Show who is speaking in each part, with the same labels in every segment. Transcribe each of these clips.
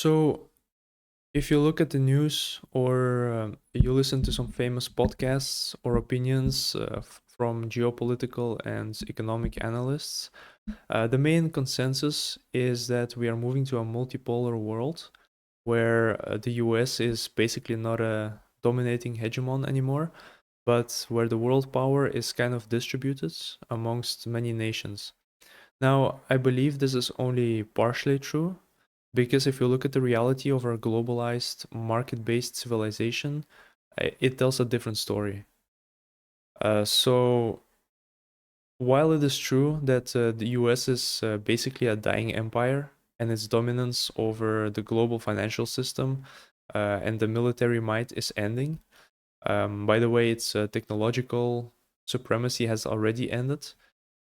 Speaker 1: So, if you look at the news or you listen to some famous podcasts or opinions from geopolitical and economic analysts, the main consensus is that we are moving to a multipolar world where the US is basically not a dominating hegemon anymore, but where the world power is kind of distributed amongst many nations. Now, I believe this is only partially true because if you look at the reality of our globalized, market based civilization, it tells a different story. So, while it is true that the US is basically a dying empire and its dominance over the global financial system and the military might is ending, by the way, its technological supremacy has already ended.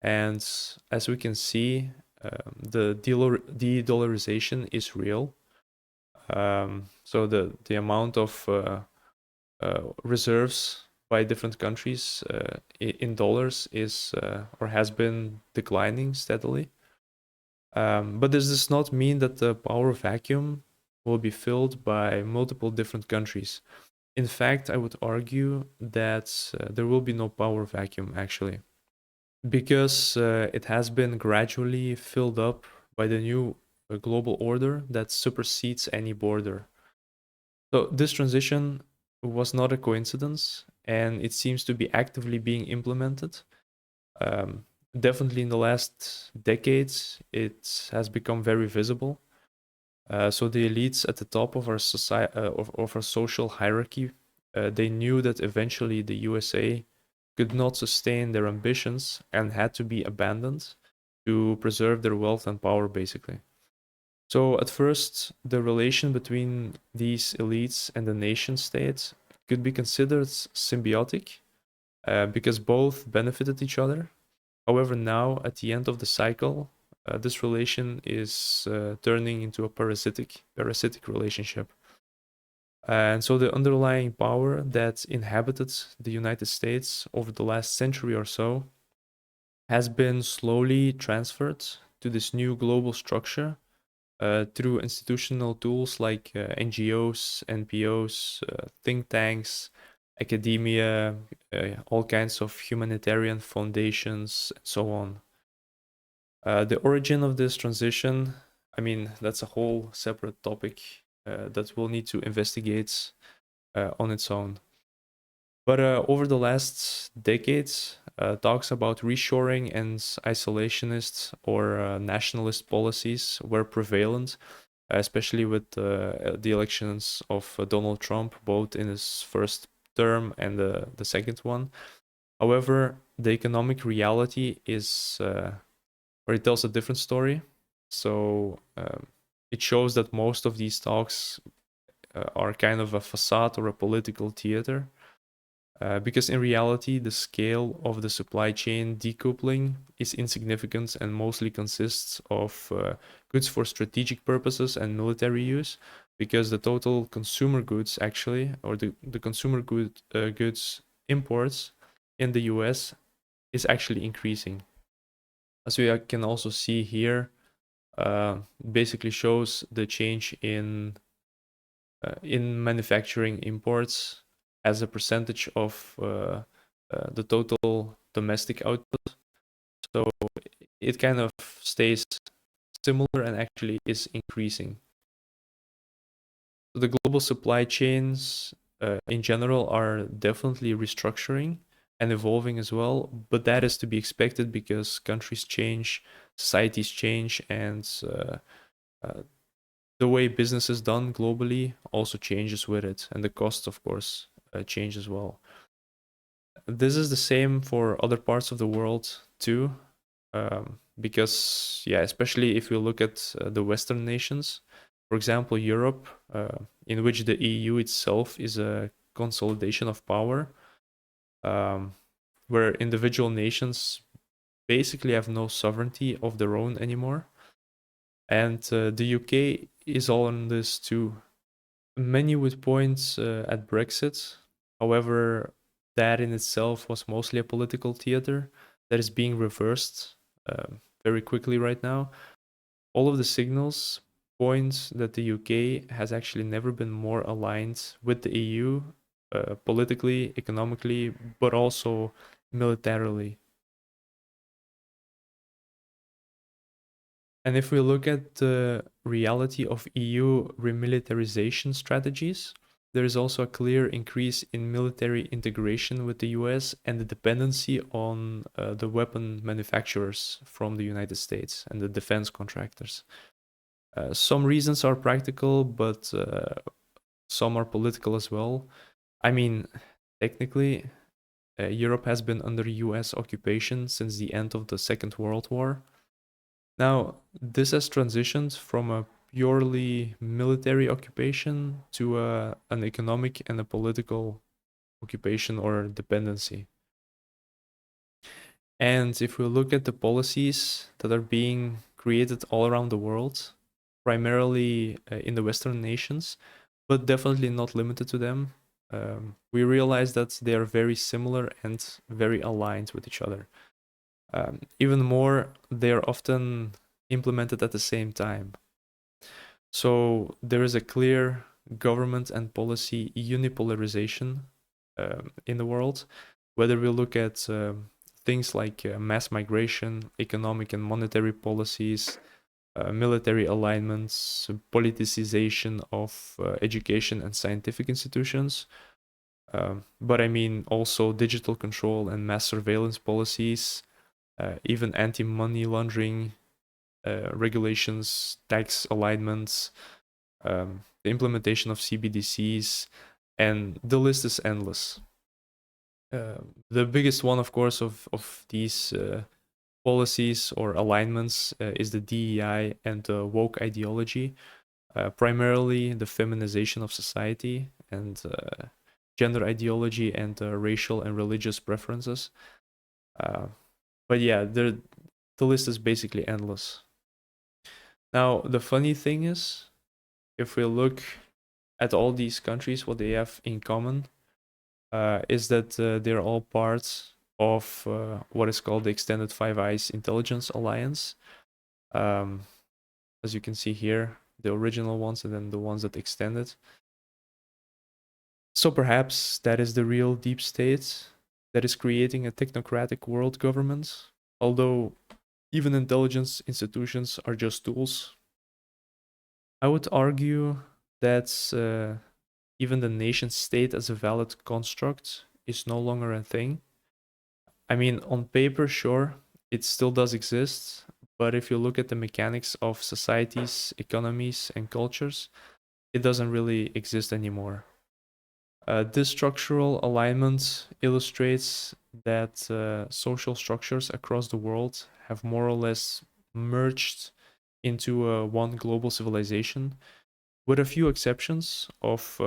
Speaker 1: And as we can see, the de-dollarization is real. So the amount of reserves by different countries in dollars is or has been declining steadily. But this does not mean that the power vacuum will be filled by multiple different countries. In fact, I would argue that there will be no power vacuum actually, because it has been gradually filled up by the new global order that supersedes any border. So this transition was not a coincidence, and it seems to be actively being implemented. Um, Definitely in the last decades, it has become very visible. So the elites at the top of our society, of our social hierarchy, they knew that eventually the USA could not sustain their ambitions and had to be abandoned to preserve their wealth and power, basically. So at first, the relation between these elites and the nation state could be considered symbiotic because both benefited each other. However, now at the end of the cycle, this relation is turning into a parasitic relationship. And so the underlying power that inhabited the United States over the last century or so has been slowly transferred to this new global structure through institutional tools like NGOs, NPOs, think tanks, academia, all kinds of humanitarian foundations, and so on. The origin of this transition, I mean, that's a whole separate topic that we'll need to investigate on its own. But over the last decades, talks about reshoring and isolationist or nationalist policies were prevalent, especially with the elections of Donald Trump, both in his first term and the second one. However, the economic reality is, or it tells a different story. So it shows that most of these talks are kind of a facade or a political theater. Because in reality, the scale of the supply chain decoupling is insignificant and mostly consists of goods for strategic purposes and military use, because the total consumer goods actually, or the consumer goods imports in the US is actually increasing. As we can also see here, basically shows the change in manufacturing imports as a percentage of the total domestic output. So it kind of stays similar and actually is increasing. The global supply chains in general are definitely restructuring and evolving as well, but that is to be expected because countries change, societies change, and uh, the way business is done globally also changes with it, and the cost, of course, change as well. This is the same for other parts of the world too, because yeah, especially if you look at the Western nations, for example, Europe, in which the EU itself is a consolidation of power, um, where individual nations basically have no sovereignty of their own anymore, and the UK is all on this too. Many would point at Brexit. However, that in itself was mostly a political theater that is being reversed very quickly right now. All of the signals point that the UK has actually never been more aligned with the EU, politically, economically, but also militarily. And if we look at the reality of EU remilitarization strategies, there is also a clear increase in military integration with the US and the dependency on the weapon manufacturers from the United States and the defense contractors. Some reasons are practical, but some are political as well. I mean, technically, Europe has been under US occupation since the end of the Second World War. Now, this has transitioned from a purely military occupation to an economic and a political occupation or dependency. And if we look at the policies that are being created all around the world, primarily in the Western nations, but definitely not limited to them, we realize that they are very similar and very aligned with each other. Even more, they are often implemented at the same time. So there is a clear government and policy unipolarization in the world, whether we look at things like mass migration, economic and monetary policies, military alignments, politicization of education and scientific institutions. But I mean also digital control and mass surveillance policies, even anti-money laundering regulations, tax alignments, the implementation of CBDCs, and the list is endless. The biggest one, of course, of these policies or alignments is the DEI and the woke ideology, primarily the feminization of society and gender ideology and racial and religious preferences. But yeah, the list is basically endless. Now, the funny thing is, if we look at all these countries, what they have in common is that they're all parts of what is called the Extended Five Eyes Intelligence Alliance. As you can see here, the original ones and then the ones that extended. So perhaps that is the real deep state that is creating a technocratic world government, although even intelligence institutions are just tools. I would argue that even the nation state as a valid construct is no longer a thing. I mean, on paper, sure, it still does exist, but if you look at the mechanics of societies, economies, and cultures, it doesn't really exist anymore. This structural alignment illustrates that social structures across the world have more or less merged into one global civilization, with a few exceptions of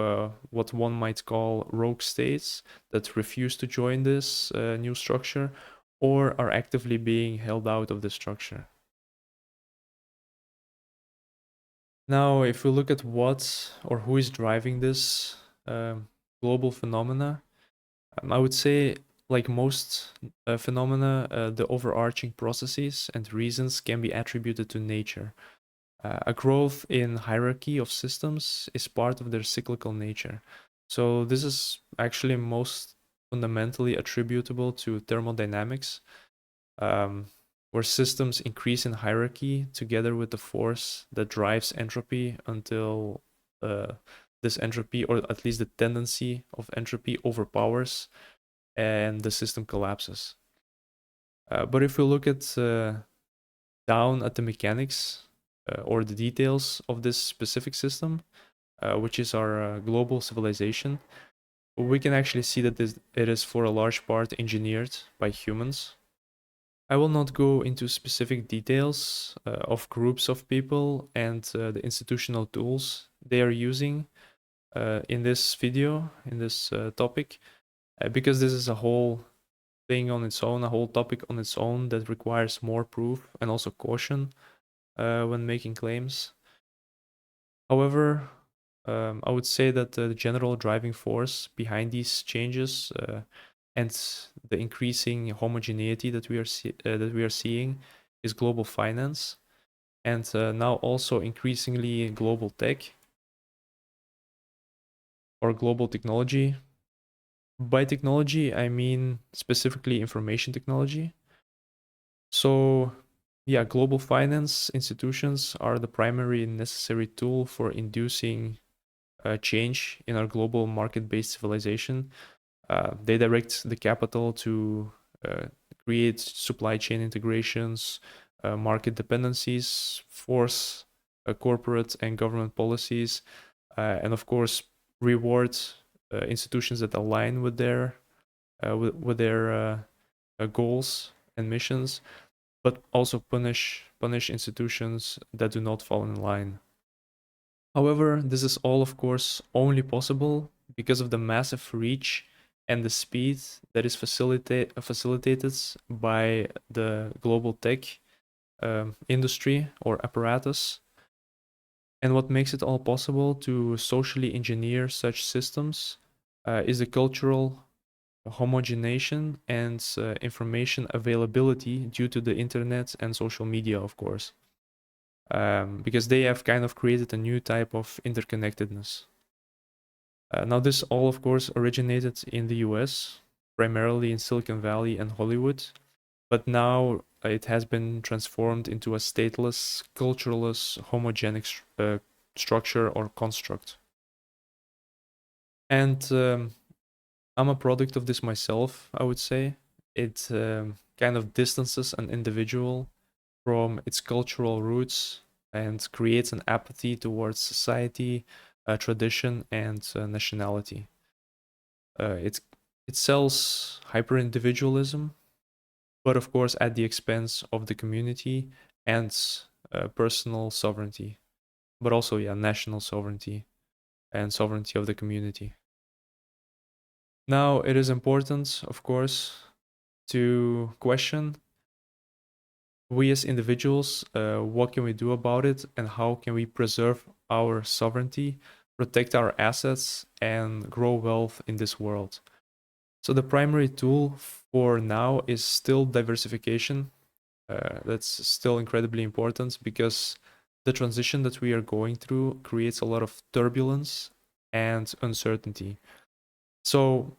Speaker 1: what one might call rogue states that refuse to join this new structure or are actively being held out of the structure. Now, if we look at what or who is driving this global phenomena, I would say, like most phenomena, the overarching processes and reasons can be attributed to nature. A growth in hierarchy of systems is part of their cyclical nature. So this is actually most fundamentally attributable to thermodynamics, um, where systems increase in hierarchy together with the force that drives entropy until this entropy, or at least the tendency of entropy, overpowers and the system collapses. But if we look at down at the mechanics or the details of this specific system, which is our global civilization, we can actually see that it is for a large part engineered by humans. I will not go into specific details of groups of people and the institutional tools they are using in this video, in this topic, because this is a whole thing on its own, a whole topic on its own that requires more proof and also caution when making claims. However, I would say that the general driving force behind these changes and the increasing homogeneity that we are seeing is global finance. and now also increasingly global tech or global technology. By technology, I mean specifically information technology. So, yeah, global finance institutions are the primary and necessary tool for inducing change in our global market based civilization. They direct the capital to uh, create supply chain integrations, market dependencies, force corporate and government policies, and of course, reward institutions that align with their goals and missions, but also punish institutions that do not fall in line. However, this is all, of course, only possible because of the massive reach and the speed that is facilitated by the global tech industry or apparatus. And what makes it all possible to socially engineer such systems is the cultural homogenization and information availability due to the internet and social media, of course, because they have kind of created a new type of interconnectedness. Now, this all, of course, originated in the US, primarily in Silicon Valley and Hollywood, but now it has been transformed into a stateless, cultureless, homogenic structure or construct. And I'm a product of this myself, I would say. It kind of distances an individual from its cultural roots and creates an apathy towards society, tradition, and nationality. It sells hyper individualism, but of course at the expense of the community and personal sovereignty, but also national sovereignty and sovereignty of the community. Now it is important, of course, to question we as individuals, what can we do about it, and how can we preserve our sovereignty, protect our assets, and grow wealth in this world. So the primary tool for now is still diversification. That's still incredibly important because the transition that we are going through creates a lot of turbulence and uncertainty. So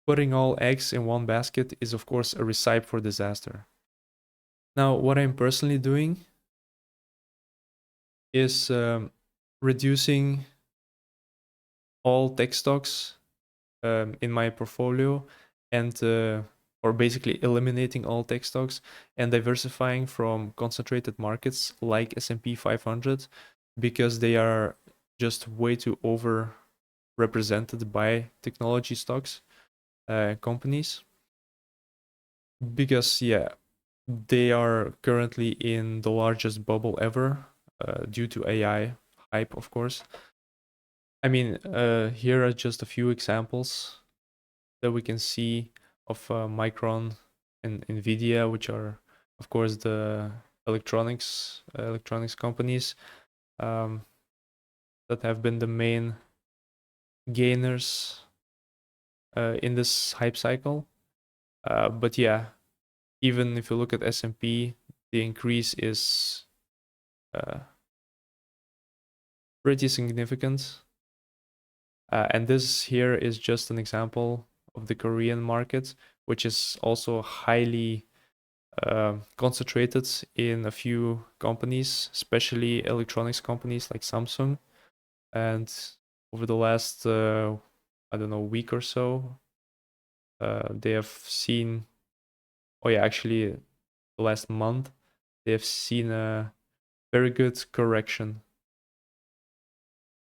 Speaker 1: putting all eggs in one basket is, of course, a recipe for disaster. Now, what I'm personally doing is reducing all tech stocks in my portfolio and or basically eliminating all tech stocks and diversifying from concentrated markets like S&P 500 because they are just way too over represented by technology stocks companies, because they are currently in the largest bubble ever due to AI hype, of course. I mean, here are just a few examples that we can see of Micron and Nvidia, which are, of course, the electronics companies um, that have been the main gainers in this hype cycle. But even if you look at S&P, the increase is pretty significant. And this here is just an example of the Korean market, which is also highly concentrated in a few companies, especially electronics companies like Samsung. And over the last, I don't know, week or so, they have seen, actually, the last month, they have seen a very good correction.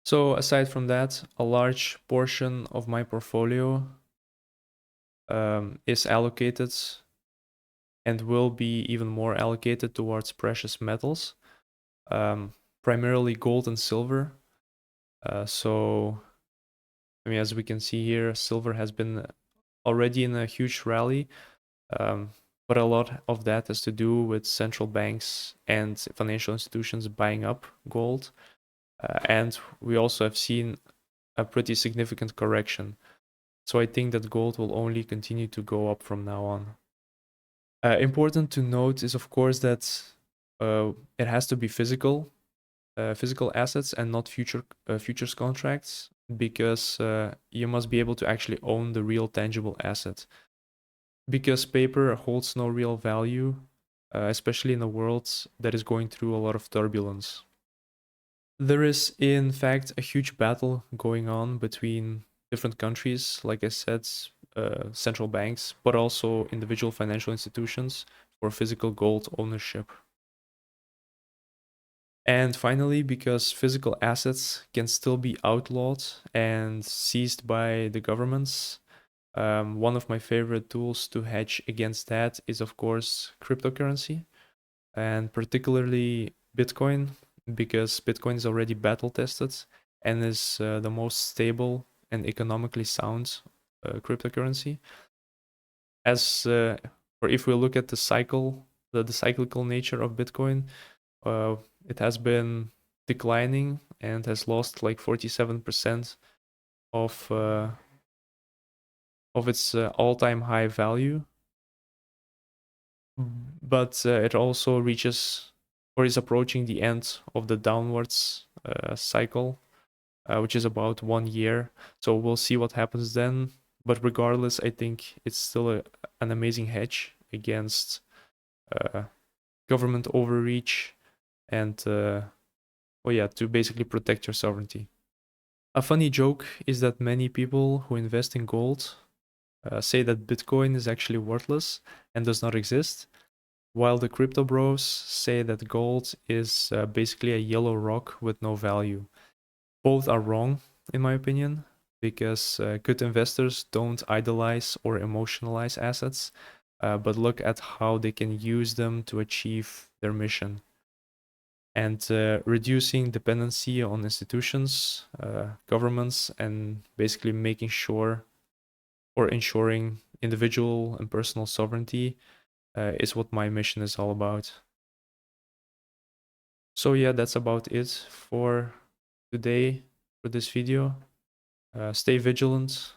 Speaker 1: So aside from that, a large portion of my portfolio is allocated and will be even more allocated towards precious metals, primarily gold and silver. So, I mean, as we can see here, silver has been already in a huge rally, but a lot of that has to do with central banks and financial institutions buying up gold. And we also have seen a pretty significant correction. So I think that gold will only continue to go up from now on. Important to note is, of course, that It has to be physical assets and not futures contracts, because you must be able to actually own the real tangible asset. Because paper holds no real value, especially in a world that is going through a lot of turbulence. There is, in fact, a huge battle going on between different countries, like I said, central banks, but also individual financial institutions for physical gold ownership. And finally, because physical assets can still be outlawed and seized by the governments, one of my favorite tools to hedge against that is, of course, cryptocurrency, and particularly Bitcoin, because Bitcoin is already battle tested and is the most stable and economically sound cryptocurrency. Or if we look at the cyclical nature of Bitcoin, uh, it has been declining and has lost like 47% of uh, of its all-time high value. But it also reaches or is approaching the end of the downwards cycle, which is about 1 year. So we'll see what happens then. But regardless, I think it's still an amazing hedge against uh, government overreach and, well, yeah, to basically protect your sovereignty. A funny joke is that many people who invest in gold say that Bitcoin is actually worthless and does not exist, while the crypto bros say that gold is basically a yellow rock with no value. Both are wrong, in my opinion, because good investors don't idolize or emotionalize assets, but look at how they can use them to achieve their mission. And reducing dependency on institutions, governments, and basically making sure or ensuring individual and personal sovereignty is what my mission is all about. So yeah, that's about it for today, for this video. Stay vigilant,